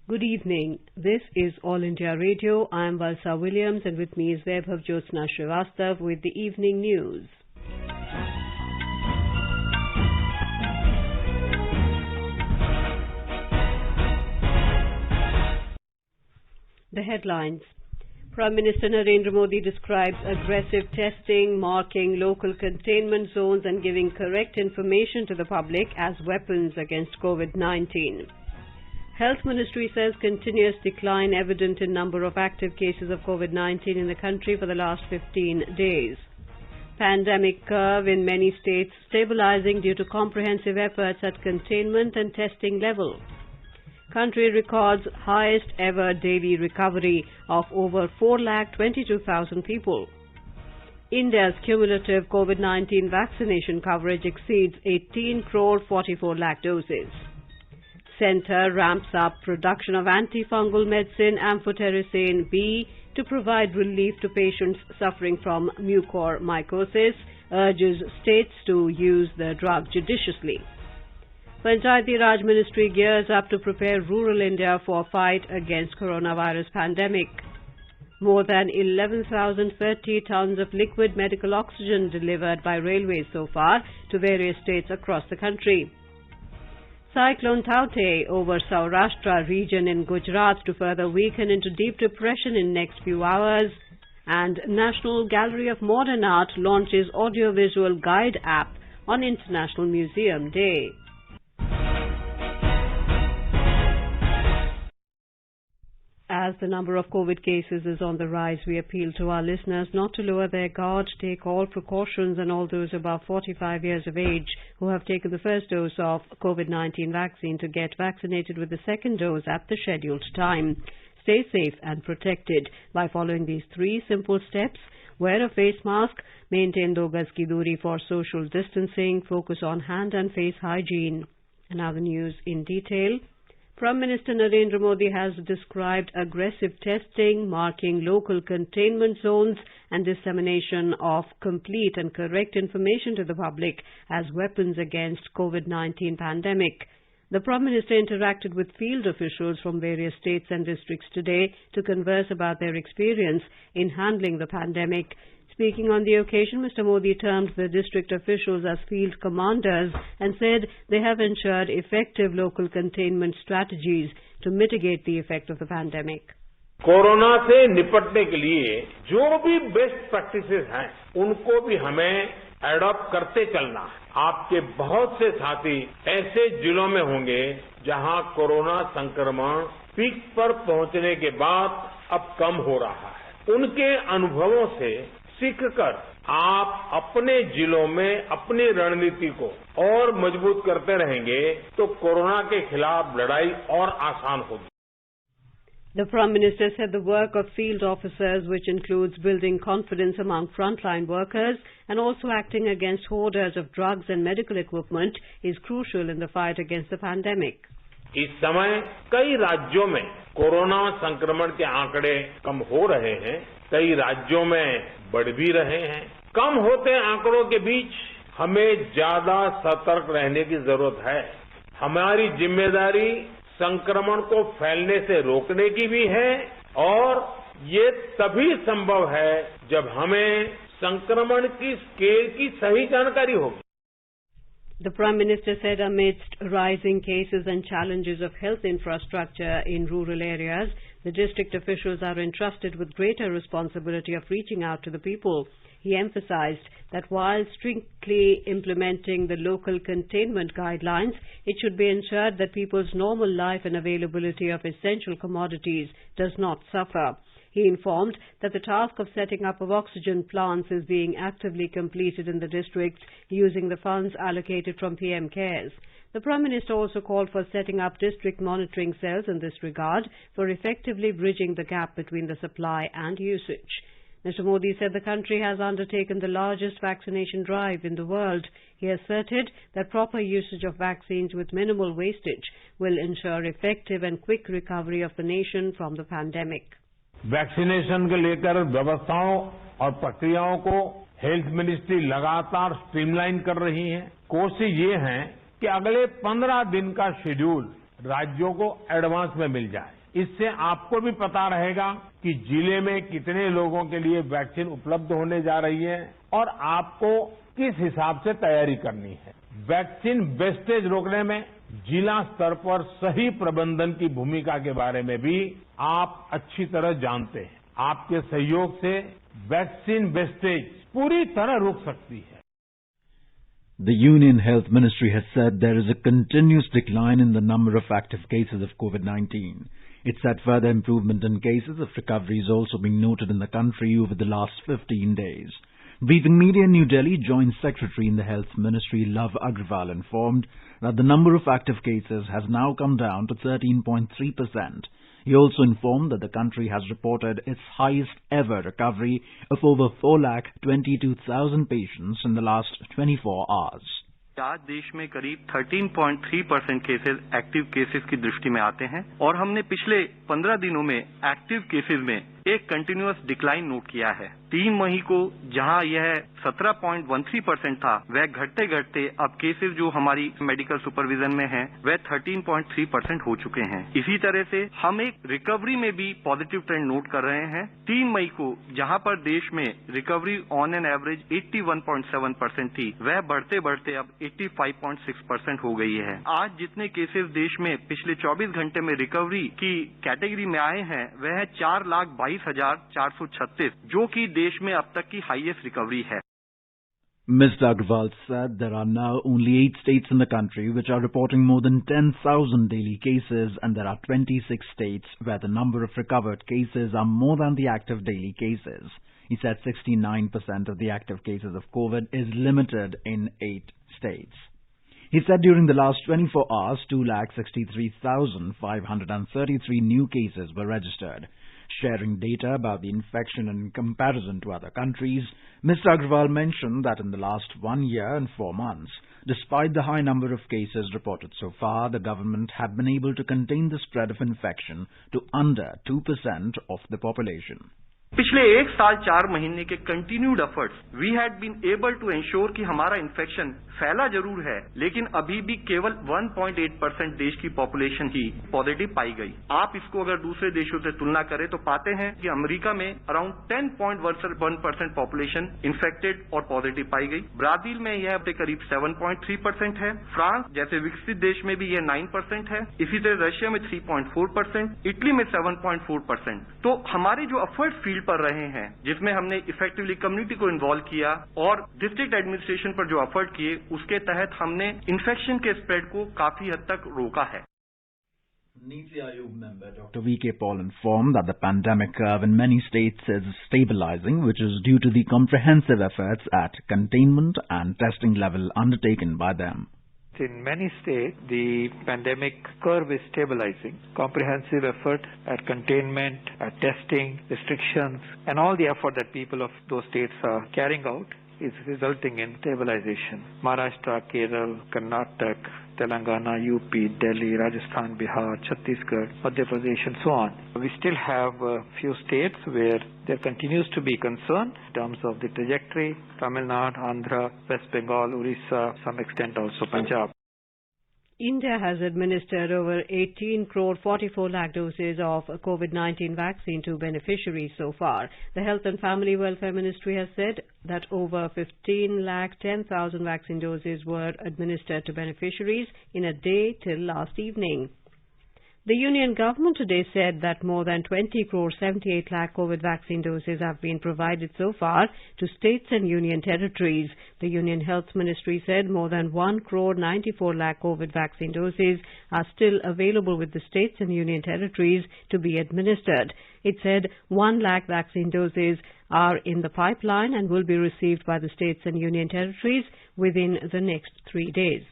Good evening. This is All India Radio. I am Valsa Williams and with me is Vaibhav Jyotsna Srivastav with the evening news. The headlines. Prime Minister Narendra Modi describes aggressive testing, marking local containment zones and giving correct information to the public as weapons against COVID-19. Health Ministry says continuous decline evident in number of active cases of COVID-19 in the country for the last 15 days. Pandemic curve in many states stabilizing due to comprehensive efforts at containment and testing level. Country records highest ever daily recovery of over 4,22,000 people. India's cumulative COVID-19 vaccination coverage exceeds 18 crore 44 lakh doses. Centre ramps up production of antifungal medicine amphotericin B to provide relief to patients suffering from mucormycosis, urges states to use the drug judiciously. Panchayati Raj Ministry gears up to prepare rural India for fight against coronavirus pandemic. More than 11,030 tons of liquid medical oxygen delivered by railways so far to various states across the country. Cyclone Taute over Saurashtra region in Gujarat to further weaken into deep depression in next few hours. And National Gallery of Modern Art launches audiovisual guide app on International Museum Day. As the number of COVID cases is on the rise, we appeal to our listeners not to lower their guard, take all precautions, and all those above 45 years of age who have taken the first dose of COVID-19 vaccine to get vaccinated with the second dose at the scheduled time. Stay safe and protected by following these 3 simple steps. Wear a face mask, maintain 2 gaz ki duri for social distancing, focus on hand and face hygiene. And now the news in detail. Prime Minister Narendra Modi has described aggressive testing, marking local containment zones and dissemination of complete and correct information to the public as weapons against COVID-19 pandemic. The Prime Minister interacted with field officials from various states and districts today to converse about their experience in handling the pandemic. Speaking on the occasion, Mr. Modi termed the district officials as field commanders and said they have ensured effective local containment strategies to mitigate the effect of the pandemic. Corona से निपटने के लिए जो भी best practices हैं, उनको भी हमें एडॉप्ट करते चलना है। आपके बहुत से साथी ऐसे जिलों में होंगे जहां कोरोना संक्रमण पीक पर पहुंचने के बाद अब कम हो रहा है। उनके अनुभवों से सीखकर आप अपने जिलों में अपनी रणनीति को और मजबूत करते रहेंगे तो कोरोना के खिलाफ लड़ाई और आसान होगी। The Prime Minister said the work of field officers, which includes building confidence among frontline workers and also acting against hoarders of drugs and medical equipment, is crucial in the fight against the pandemic. इस समय कई राज्यों में corona संक्रमण के आंकड़े कम हो रहे हैं, कई राज्यों में बढ़ भी रहे हैं। कम होते आंकड़ों के बीच हमें ज्यादा सतर्क रहने की जरूरत है। हमारी जिम्मेदारी संक्रमण को फैलने से रोकने की भी है और ये तभी संभव है जब हमें संक्रमण की स्केल की सही जानकारी होगी। The Prime Minister said amidst rising cases and challenges of health infrastructure in rural areas, the district officials are entrusted with greater responsibility of reaching out to the people. He emphasized that while strictly implementing the local containment guidelines, it should be ensured that people's normal life and availability of essential commodities does not suffer. He informed that the task of setting up of oxygen plants is being actively completed in the districts using the funds allocated from PM CARES. The Prime Minister also called for setting up district monitoring cells in this regard for effectively bridging the gap between the supply and usage. Mr. Modi said the country has undertaken the largest vaccination drive in the world. He asserted that proper usage of vaccines with minimal wastage will ensure effective and quick recovery of the nation from the pandemic. Vaccination को लेकर व्यवस्थाओं और प्रक्रियाओं को health ministry लगातार streamline कर रही है। कोशिश ये है कि अगले 15 दिन का शेड्यूल राज्यों को एडवांस में मिल जाए। इससे आपको भी पता रहेगा कि जिले में कितने लोगों के लिए वैक्सीन उपलब्ध होने जा रही है और आपको किस हिसाब से तैयारी करनी है। वैक्सीन वेस्टेज रोकने में जिला स्तर पर सही प्रबंधन की भूमिका के बारे में भी आप अच्छी तरह जानते हैं। आपके सहयोग से वैक्सीन वेस्टेज पूरी तरह रुक सकती है। The Union Health Ministry has said there is a continuous decline in the number of active cases of COVID-19. It said further improvement in cases of recovery is also being noted in the country over the last 15 days. Briefing media in New Delhi, Joint Secretary in the Health Ministry, Lakh Agrawal, informed that the number of active cases has now come down to 13.3%. He also informed that the country has reported its highest ever recovery of over 4,22,000 patients in the last 24 hours. आज देश में करीब 13.3% cases active cases की दृष्टि में आते हैं और हमने पिछले 15 दिनों में एक्टिव केसेस में एक कंटिन्यूअस डिक्लाइन नोट किया है। 3 मई को जहां यह 17.13% था, वह घटते घटते अब केसेस जो हमारी मेडिकल सुपरविजन में हैं, वह 13.3% हो चुके हैं। इसी तरह से हम एक रिकवरी में भी पॉजिटिव ट्रेंड नोट कर रहे हैं। 3 मई को जहां पर देश में रिकवरी ऑन एन एवरेज 81.7% थी, वह बढ़ते बढ़ते अब 85.6% हो गई है। आज जितने केसेस देश में पिछले 24 घंटे में रिकवरी की कैटेगरी में आए हैं, वह है 4,22,436, जो कि देश में अब तक की हाईएस्ट रिकवरी है। Mr. Agrawal said there are now only 8 states in the country which are reporting more than 10,000 daily cases, and there are 26 states where the number of recovered cases are more than the active daily cases. He said 69% of the active cases of COVID is limited in 8 states. He said during the last 24 hours, 2,63,533 new cases were registered. Sharing data about the infection in comparison to other countries, Mr. Agrawal mentioned that in the last 1 year and 4 months, despite the high number of cases reported so far, the government had been able to contain the spread of infection to under 2% of the population. पिछले 1 साल 4 महीने के continued efforts we had been able to ensure कि हमारा infection फैला जरूर है, लेकिन अभी भी केवल 1.8% देश की पॉपुलेशन ही पॉजिटिव पाई गई। आप इसको अगर दूसरे देशों से तुलना करें तो पाते हैं कि अमेरिका में अराउंड 10.1% पॉपुलेशन इन्फेक्टेड और पॉजिटिव पाई गई। ब्राजील में यह करीब 7.3% है। फ्रांस जैसे विकसित देश में भी यह 9% है। इसी तरह रशिया में 3.4%, इटली में 7.4%। तो हमारे जो एफर्ट्स फील्ड पर रहे हैं, जिसमें हमने इफेक्टिवली कम्युनिटी को इन्वॉल्व किया और डिस्ट्रिक्ट एडमिनिस्ट्रेशन पर जो एफर्ट किए, उसके तहत हमने इन्फेक्शन के स्प्रेड को काफी हद तक रोका है। Niti Aayog member Dr. V.K. Paul informed that the pandemic curve in many states is stabilizing, which is due to the comprehensive efforts at containment and testing level undertaken by them. In many states, the pandemic curve is stabilizing. Comprehensive effort at containment, at testing, restrictions, and all the effort that people of those states are carrying out is resulting in stabilization. Maharashtra, Kerala, Karnataka, Telangana, UP, Delhi, Rajasthan, Bihar, Chhattisgarh, Madhya Pradesh, and so on. We still have a few states where there continues to be concern in terms of the trajectory. Tamil Nadu, Andhra, West Bengal, Orissa, some extent also Punjab. India has administered over 18 crore 44 lakh doses of COVID-19 vaccine to beneficiaries so far. The Health and Family Welfare Ministry has said that over 15 lakh 10,000 vaccine doses were administered to beneficiaries in a day till last evening. The Union Government today said that more than 20 crore 78 lakh COVID vaccine doses have been provided so far to states and union territories. The Union Health Ministry said more than 1 crore 94 lakh COVID vaccine doses are still available with the states and union territories to be administered. It said 1 lakh vaccine doses are in the pipeline and will be received by the states and union territories within the next 3 days.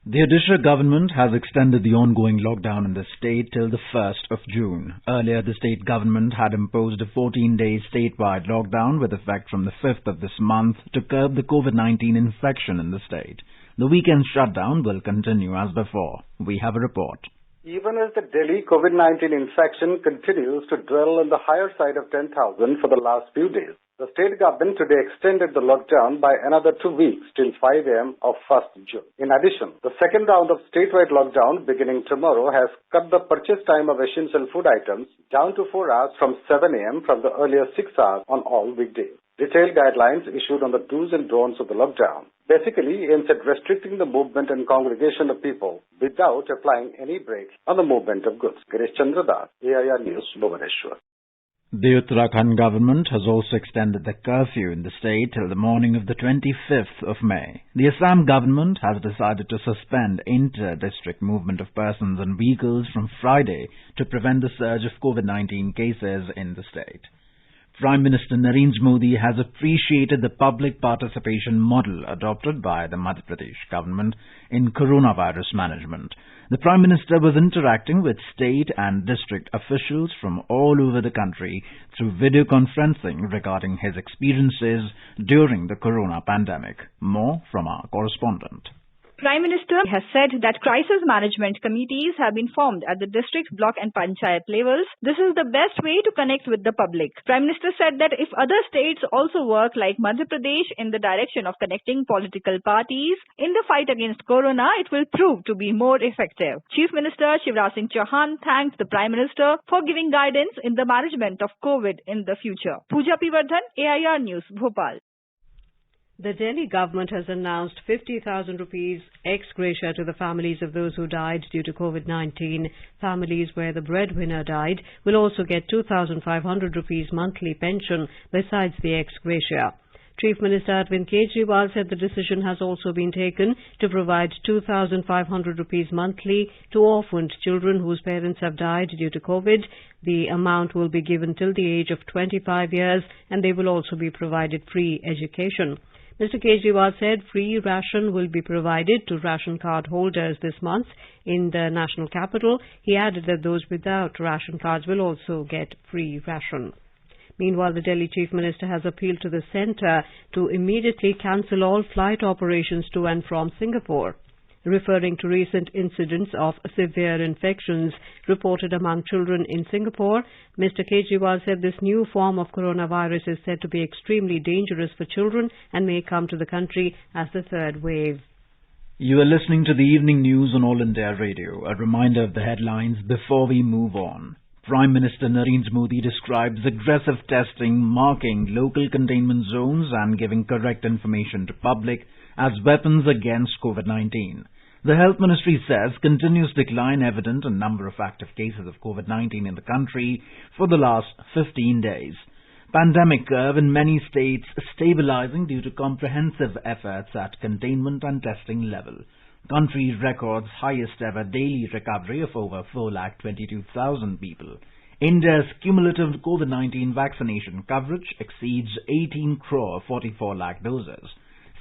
The Odisha government has extended the ongoing lockdown in the state till the 1st of June. Earlier, the state government had imposed a 14-day statewide lockdown with effect from the 5th of this month to curb the COVID-19 infection in the state. The weekend shutdown will continue as before. We have a report. Even as the Delhi COVID-19 infection continues to dwell on the higher side of 10,000 for the last few days, The state government today extended the lockdown by another 2 weeks till 5 a.m. of 1st June. In addition, the second round of statewide lockdown beginning tomorrow has cut the purchase time of essential food items down to 4 hours from 7 a.m. from the earlier 6 hours on all weekdays. Detailed guidelines issued on the do's and don'ts of the lockdown basically aims at restricting the movement and congregation of people without applying any brakes on the movement of goods. Girish Chandra Das, AIR News, Bhubaneswar. The Uttarakhand government has also extended the curfew in the state till the morning of the 25th of May. The Assam government has decided to suspend inter-district movement of persons and vehicles from Friday to prevent the surge of COVID-19 cases in the state. Prime Minister Narendra Modi has appreciated the public participation model adopted by the Madhya Pradesh government in coronavirus management. The Prime Minister was interacting with state and district officials from all over the country through video conferencing regarding his experiences during the corona pandemic. More from our correspondent. Prime Minister has said that crisis management committees have been formed at the district, block and panchayat levels. This is the best way to connect with the public. Prime Minister said that if other states also work like Madhya Pradesh in the direction of connecting political parties in the fight against corona, it will prove to be more effective. Chief Minister Shivraj Singh Chauhan thanked the Prime Minister for giving guidance in the management of COVID in the future. Pooja Pivardhan, AIR News, Bhopal. The Delhi government has announced 50,000 rupees ex gratia to the families of those who died due to COVID-19. Families where the breadwinner died will also get 2,500 rupees monthly pension besides the ex gratia. Chief Minister Arvind Kejriwal said the decision has also been taken to provide 2,500 rupees monthly to orphaned children whose parents have died due to COVID. The amount will be given till the age of 25 years and they will also be provided free education. Mr. Kejriwal said free ration will be provided to ration card holders this month in the national capital. He added that those without ration cards will also get free ration. Meanwhile, the Delhi Chief Minister has appealed to the centre to immediately cancel all flight operations to and from Singapore. Referring to recent incidents of severe infections reported among children in Singapore, Mr. Kejriwal said this new form of coronavirus is said to be extremely dangerous for children and may come to the country as the third wave. You are listening to the evening news on All India Radio. A reminder of the headlines before we move on. Prime Minister Narendra Modi describes aggressive testing, marking local containment zones and giving correct information to public as weapons against COVID-19. The Health Ministry says continuous decline evident in number of active cases of COVID-19 in the country for the last 15 days. Pandemic curve in many states stabilizing due to comprehensive efforts at containment and testing level. Country records highest ever daily recovery of over 4,22,000 people. India's cumulative COVID-19 vaccination coverage exceeds 18 crore 44 lakh doses.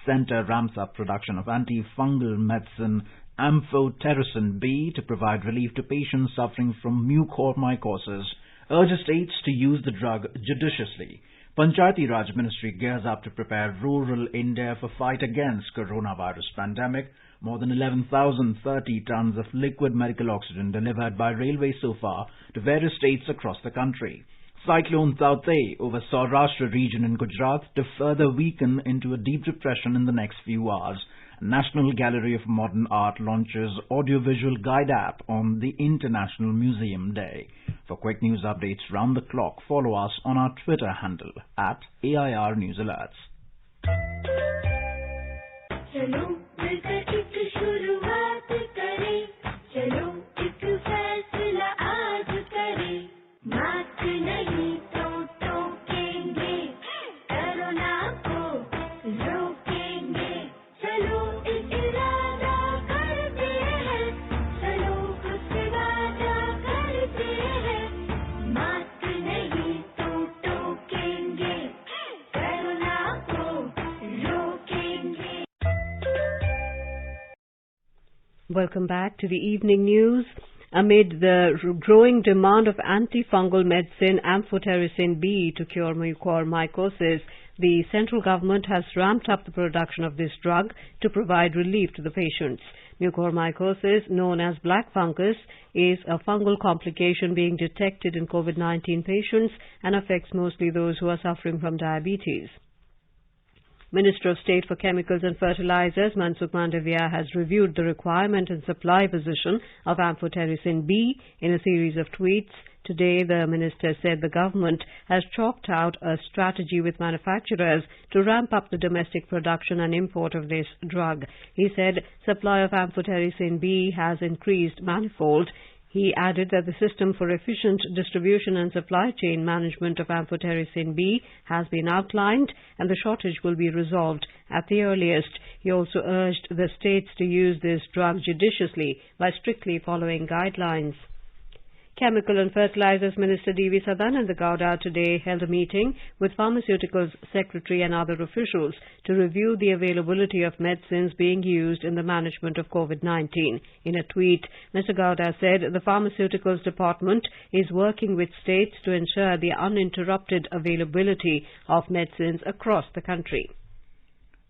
Centre ramps up production of antifungal medicine amphotericin B to provide relief to patients suffering from mucormycosis. Urges states to use the drug judiciously. Panchayati Raj Ministry gears up to prepare rural India for fight against coronavirus pandemic. More than 11,030 tons of liquid medical oxygen delivered by railway so far to various states across the country. Cyclone Tauktae over Saurashtra region in Gujarat to further weaken into a deep depression in the next few hours. National Gallery of Modern Art launches audiovisual guide app on the International Museum Day. For quick news updates round the clock, follow us on our Twitter handle at AIR News Alerts. Welcome back to the evening news. Amid the growing demand of antifungal medicine amphotericin B to cure mucormycosis, the central government has ramped up the production of this drug to provide relief to the patients. Mucormycosis, known as black fungus, is a fungal complication being detected in COVID-19 patients and affects mostly those who are suffering from diabetes. Minister of State for Chemicals and Fertilizers Mansukh Mandavia has reviewed the requirement and supply position of amphotericin B in a series of tweets. Today, the minister said the government has chalked out a strategy with manufacturers to ramp up the domestic production and import of this drug. He said supply of amphotericin B has increased manifold. He added that the system for efficient distribution and supply chain management of amphotericin B has been outlined and the shortage will be resolved at the earliest. He also urged the states to use this drug judiciously by strictly following guidelines. Chemical and Fertilizers Minister D.V. Sadananda Gowda today held a meeting with Pharmaceuticals Secretary and other officials to review the availability of medicines being used in the management of COVID-19. In a tweet, Mr. Gowda said the Pharmaceuticals Department is working with states to ensure the uninterrupted availability of medicines across the country.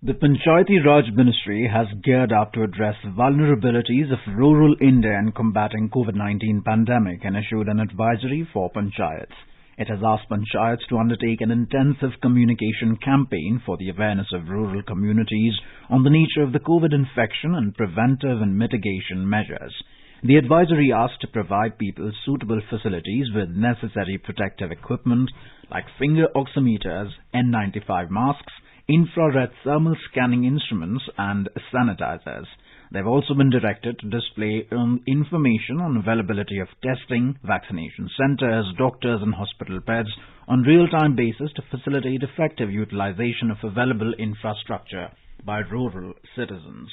The Panchayati Raj Ministry has geared up to address vulnerabilities of rural India in combating COVID-19 pandemic and issued an advisory for panchayats. It has asked panchayats to undertake an intensive communication campaign for the awareness of rural communities on the nature of the COVID infection and preventive and mitigation measures. The advisory asks to provide people suitable facilities with necessary protective equipment like finger oximeters, N95 masks, infrared thermal scanning instruments and sanitizers. They have also been directed to display information on availability of testing, vaccination centers, doctors and hospital beds on real-time basis to facilitate effective utilization of available infrastructure by rural citizens.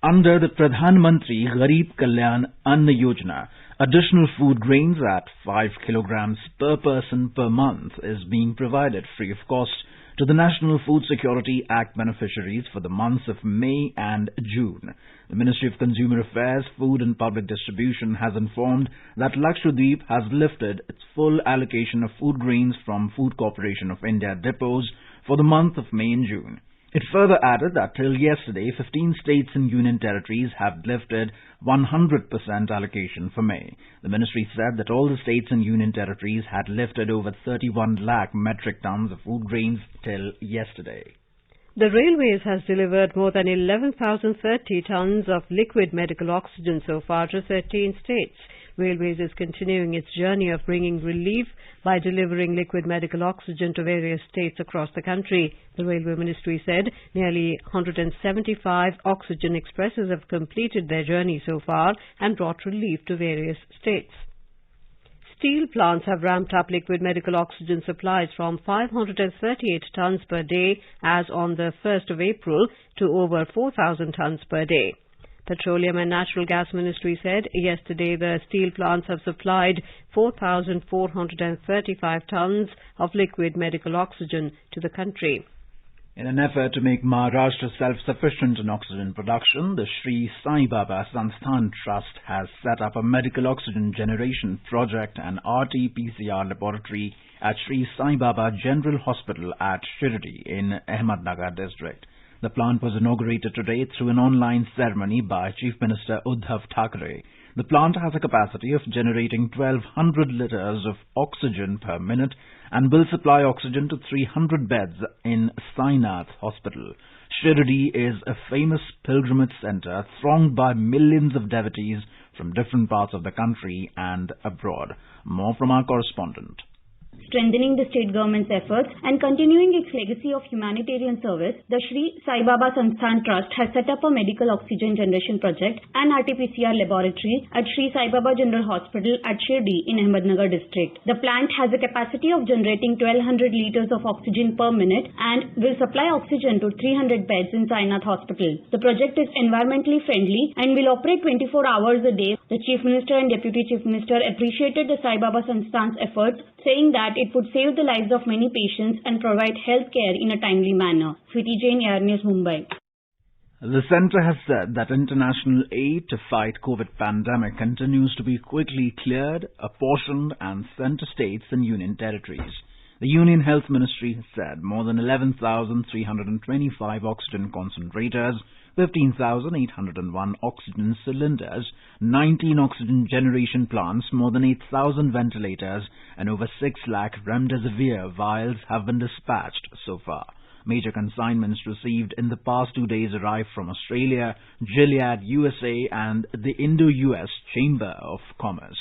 Under the Pradhan Mantri Garib Kalyan Anna Yojana, additional food grains at 5 kilograms per person per month is being provided free of cost to the National Food Security Act beneficiaries for the months of May and June. The Ministry of Consumer Affairs, Food and Public Distribution has informed that Lakh has lifted its full allocation of food grains from Food Corporation of India depots for the month of May and June. It further added that till yesterday, 15 states and union territories have lifted 100% allocation for May. The ministry said that all the states and union territories had lifted over 31 lakh metric tons of food grains till yesterday. The Railways has delivered more than 11,030 tons of liquid medical oxygen so far to 13 states. Railways is continuing its journey of bringing relief by delivering liquid medical oxygen to various states across the country. The Railway Ministry said nearly 175 oxygen expresses have completed their journey so far and brought relief to various states. Steel plants have ramped up liquid medical oxygen supplies from 538 tons per day as on the 1st of April to over 4,000 tons per day. Petroleum and Natural Gas Ministry said yesterday the steel plants have supplied 4,435 tons of liquid medical oxygen to the country. In an effort to make Maharashtra self-sufficient in oxygen production, the Sri Sai Baba Sansthan Trust has set up a medical oxygen generation project and RT-PCR laboratory at Sri Sai Baba General Hospital at Shirdi in Ahmednagar district. The plant was inaugurated today through an online ceremony by Chief Minister Uddhav Thackeray. The plant has a capacity of generating 1,200 litres of oxygen per minute and will supply oxygen to 300 beds in Sainath Hospital. Shirdi is a famous pilgrimage centre thronged by millions of devotees from different parts of the country and abroad. More from our correspondent. Strengthening the state government's efforts and continuing its legacy of humanitarian service, the Sri Sai Baba Sansthan Trust has set up a medical oxygen generation project and RT-PCR laboratory at Sri Sai Baba General Hospital at Shirdi in Ahmednagar district. The plant has a capacity of generating 1,200 litres of oxygen per minute and will supply oxygen to 300 beds in Sainath Hospital. The project is environmentally friendly and will operate 24 hours a day. The Chief Minister and Deputy Chief Minister appreciated the Sai Baba Sansthan's efforts, saying that it would save the lives of many patients and provide health care in a timely manner. Switi Jain, Air News, Mumbai. The centre has said that international aid to fight COVID pandemic continues to be quickly cleared, apportioned and sent to states and union territories. The Union Health Ministry has said more than 11,325 oxygen concentrators, 15,801 oxygen cylinders, 19 oxygen generation plants, more than 8,000 ventilators and over 6 lakh remdesivir vials have been dispatched so far. Major consignments received in the past 2 days arrived from Australia, Gilead, USA and the Indo-US Chamber of Commerce.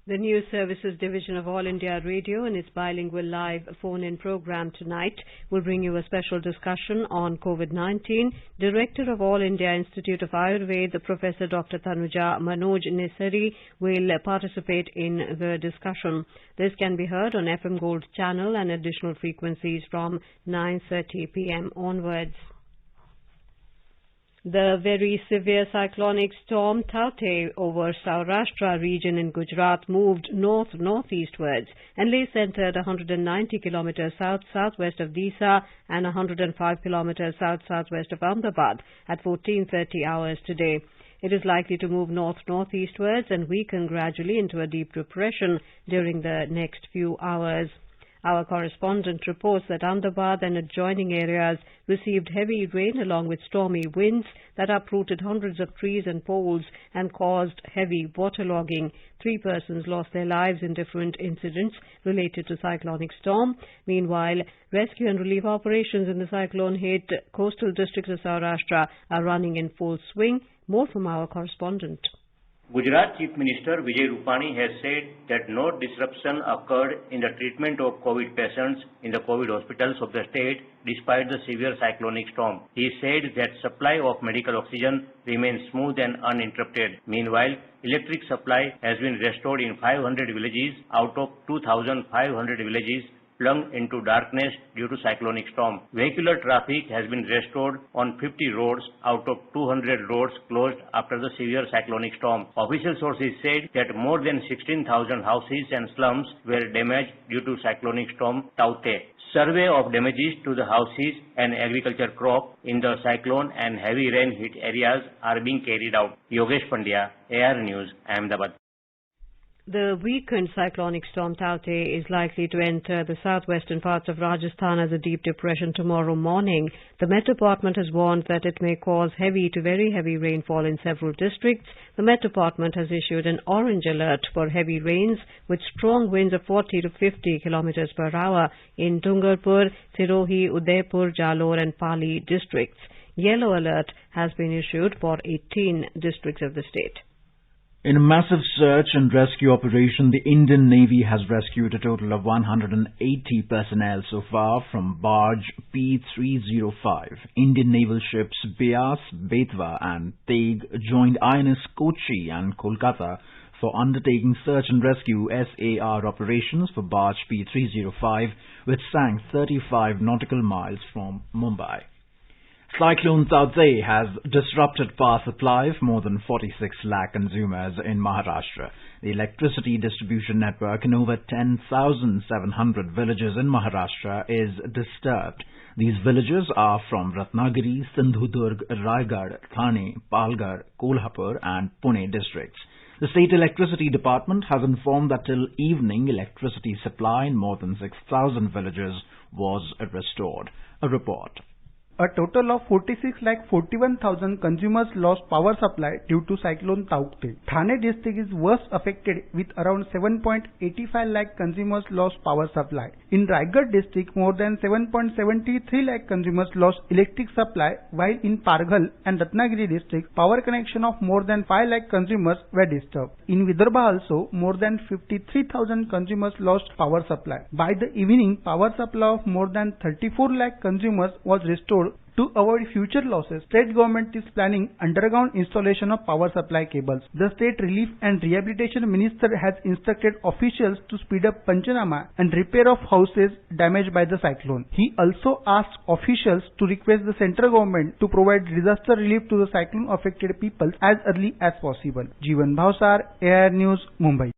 The News Services Division of All India Radio in its bilingual live phone-in program tonight will bring you a special discussion on COVID-19. Director of All India Institute of Ayurveda, Professor Dr. Tanuja Manoj Nesari, will participate in the discussion. This can be heard on FM Gold channel and additional frequencies from 9:30 p.m. onwards. The very severe cyclonic storm Taute over Maharashtra region in Gujarat moved north-northeastwards and lay centred 190 kilometres south-southwest of Disa and 105 kilometres south-southwest of Ahmedabad at 14:30 hours today. It is likely to move north-northeastwards and weaken gradually into a deep depression during the next few hours. Our correspondent reports that Ahmedabad and adjoining areas received heavy rain along with stormy winds that uprooted hundreds of trees and poles and caused heavy waterlogging. 3 persons lost their lives in different incidents related to cyclonic storm. Meanwhile, rescue and relief operations in the cyclone-hit coastal districts of Maharashtra are running in full swing. More from our correspondent. Gujarat Chief Minister Vijay Rupani has said that no disruption occurred in the treatment of COVID patients in the COVID hospitals of the state despite the severe cyclonic storm. He said that supply of medical oxygen remains smooth and uninterrupted. Meanwhile, electric supply has been restored in 500 villages out of 2,500 villages plunged into darkness due to cyclonic storm. Vehicular traffic has been restored on 50 roads out of 200 roads closed after the severe cyclonic storm. Official sources said that more than 16,000 houses and slums were damaged due to cyclonic storm Taute. Survey of damages to the houses and agriculture crop in the cyclone and heavy rain hit areas are being carried out. Yogesh Pandya, AR News, Ahmedabad. The weakened cyclonic storm Taute is likely to enter the southwestern parts of Rajasthan as a deep depression tomorrow morning. The Met Department has warned that it may cause heavy to very heavy rainfall in several districts. The Met Department has issued an orange alert for heavy rains with strong winds of 40 to 50 kilometers per hour in Dungarpur, Sirohi, Udaipur, Jalore and Pali districts. Yellow alert has been issued for 18 districts of the state. In a massive search and rescue operation, the Indian Navy has rescued a total of 180 personnel so far from barge P305. Indian naval ships Beas, Betwa and Teg joined INS Kochi and Kolkata for undertaking search and rescue SAR operations for barge P305, which sank 35 nautical miles from Mumbai. Cyclone Taute has disrupted power supply for more than 46 lakh consumers in Maharashtra. The electricity distribution network in over 10,700 villages in Maharashtra is disturbed. These villages are from Ratnagiri, Sindhudurg, Raigad, Thane, Palghar, Kolhapur and Pune districts. The State Electricity Department has informed that till evening electricity supply in more than 6,000 villages was restored. A report. A total of 46,41,000 consumers lost power supply due to Cyclone Taukte. Thane district is worst affected with around 7.85 lakh consumers lost power supply. In Raigad district, more than 7.73 lakh consumers lost electric supply, while in Parghal and Ratnagiri district, power connection of more than 5 lakh consumers were disturbed. In Vidarbha also, more than 53,000 consumers lost power supply. By the evening, power supply of more than 34 lakh consumers was restored. To avoid future losses, state government is planning underground installation of power supply cables. The State Relief and Rehabilitation Minister has instructed officials to speed up Panchanama and repair of houses damaged by the cyclone. He also asked officials to request the central government to provide disaster relief to the cyclone affected people as early as possible. Jeevan Bhavsar, AR News, Mumbai.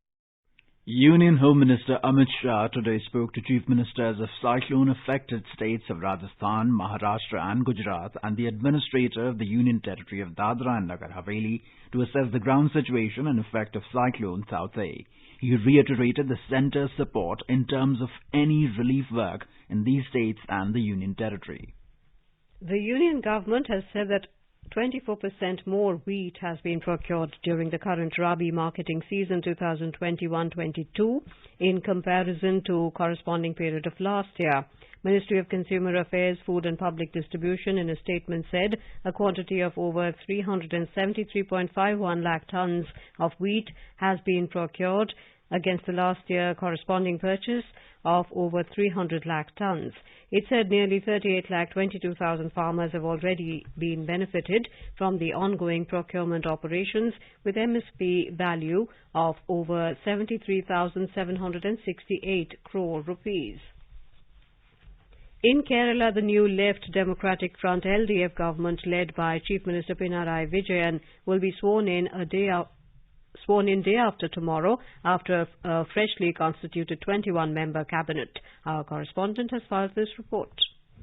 Union Home Minister Amit Shah today spoke to Chief Ministers of cyclone-affected states of Rajasthan, Maharashtra and Gujarat and the administrator of the Union Territory of Dadra and Nagar Haveli to assess the ground situation and effect of Cyclone Taukte. He reiterated the centre's support in terms of any relief work in these states and the Union Territory. The Union government has said that 24% more wheat has been procured during the current Rabi marketing season 2021-22 in comparison to corresponding period of last year. Ministry of Consumer Affairs, Food and Public Distribution in a statement said a quantity of over 373.51 lakh tons of wheat has been procured against the last year corresponding purchase of over 300 lakh tons. It said nearly 38,22,000 farmers have already been benefited from the ongoing procurement operations with MSP value of over 73,768 crore rupees. In Kerala, the new Left Democratic Front LDF government led by Chief Minister Pinarayi Vijayan will be sworn in day after tomorrow after a freshly constituted 21-member cabinet. Our correspondent has filed this report.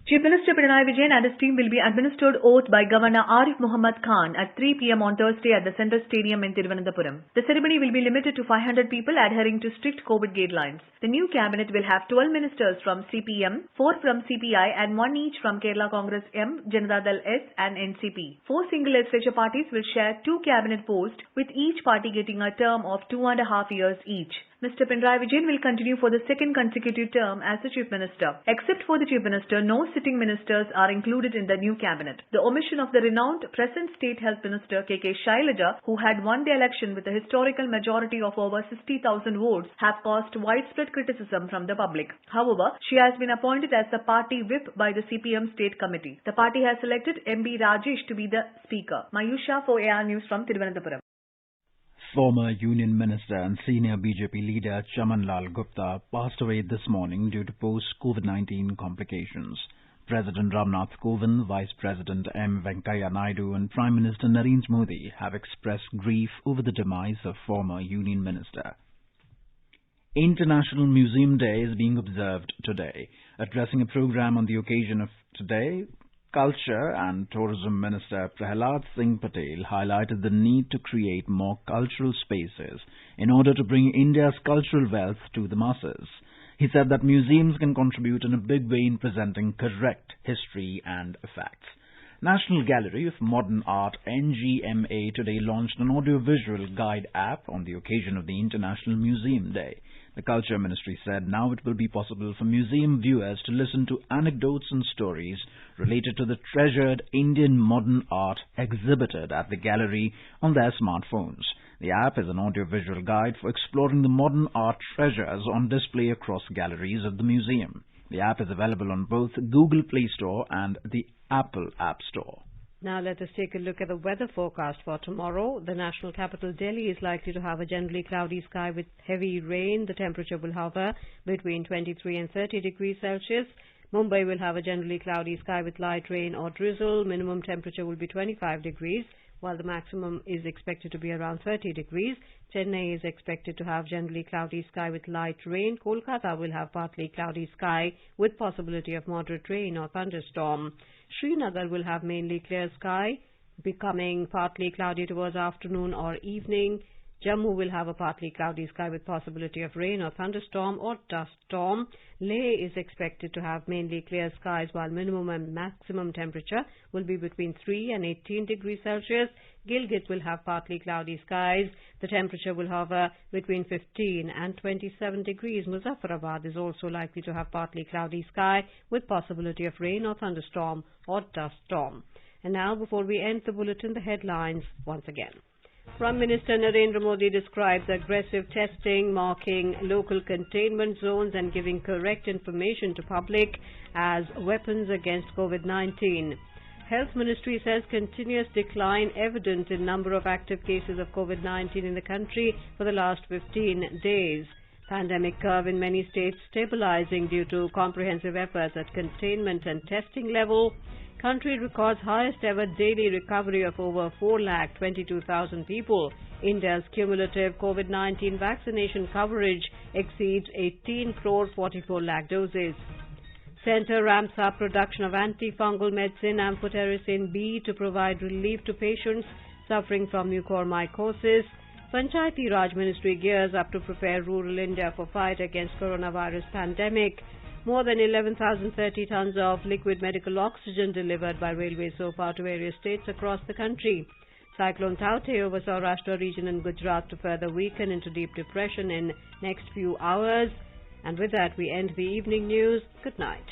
Chief Minister Pinarayi Vijayan and his team will be administered oath by Governor Arif Muhammad Khan at 3 p.m. on Thursday at the Central Stadium in Thiruvananthapuram. The ceremony will be limited to 500 people adhering to strict COVID guidelines. The new cabinet will have 12 ministers from CPM, 4 from CPI and 1 each from Kerala Congress M, Janata Dal S and NCP. 4 single legislature parties will share 2 cabinet posts with each party getting a term of 2.5 years each. Mr. Pinarayi Vijayan will continue for the second consecutive term as the Chief Minister. Except for the Chief Minister, no sitting ministers are included in the new cabinet. The omission of the renowned present State Health Minister K.K. Shailaja, who had won the election with a historical majority of over 60,000 votes, have caused widespread criticism from the public. However, she has been appointed as the party whip by the CPM State Committee. The party has selected M.B. Rajesh to be the Speaker. Mayusha for AR News from Thiruvananthapuram. Former Union Minister and senior BJP leader Chaman Lal Gupta passed away this morning due to post-COVID-19 complications. President Ramnath Kovind, Vice President M. Venkaiah Naidu and Prime Minister Narendra Modi have expressed grief over the demise of former Union Minister. International Museum Day is being observed today. Addressing a program on the occasion of today, Culture and Tourism Minister Prahalad Singh Patel highlighted the need to create more cultural spaces in order to bring India's cultural wealth to the masses. He said that museums can contribute in a big way in presenting correct history and facts. National Gallery of Modern Art NGMA today launched an audiovisual guide app on the occasion of the International Museum Day. The Culture Ministry said now it will be possible for museum viewers to listen to anecdotes and stories related to the treasured Indian modern art exhibited at the gallery on their smartphones. The app is an audiovisual guide for exploring the modern art treasures on display across galleries of the museum. The app is available on both Google Play Store and the Apple App Store. Now let us take a look at the weather forecast for tomorrow. The national capital Delhi is likely to have a generally cloudy sky with heavy rain. The temperature will hover between 23 and 30 degrees Celsius. Mumbai will have a generally cloudy sky with light rain or drizzle. Minimum temperature will be 25 degrees, while the maximum is expected to be around 30 degrees. Chennai is expected to have generally cloudy sky with light rain. Kolkata will have partly cloudy sky with possibility of moderate rain or thunderstorm. Srinagar will have mainly clear sky, becoming partly cloudy towards afternoon or evening. Jammu will have a partly cloudy sky with possibility of rain or thunderstorm or dust storm. Leh is expected to have mainly clear skies, while minimum and maximum temperature will be between 3 and 18 degrees Celsius. Gilgit will have partly cloudy skies. The temperature will hover between 15 and 27 degrees. Muzaffarabad is also likely to have partly cloudy sky with possibility of rain or thunderstorm or dust storm. And now, before we end the bulletin, the headlines once again. Prime Minister Narendra Modi describes aggressive testing, marking local containment zones and giving correct information to public as weapons against COVID-19. Health Ministry says continuous decline evident in number of active cases of COVID-19 in the country for the last 15 days. Pandemic curve in many states stabilizing due to comprehensive efforts at containment and testing level. Country records highest ever daily recovery of over 4,22,000 people. India's cumulative COVID-19 vaccination coverage exceeds 18 crore 44 lakh doses. Centre ramps up production of antifungal medicine amphotericin B to provide relief to patients suffering from mucormycosis. Panchayati Raj Ministry gears up to prepare rural India for fight against coronavirus pandemic. More than 11,030 tons of liquid medical oxygen delivered by railway so far to various states across the country. Cyclone Taukte over Saurashtra region and Gujarat to further weaken into deep depression in next few hours. And with that, we end the evening news. Good night.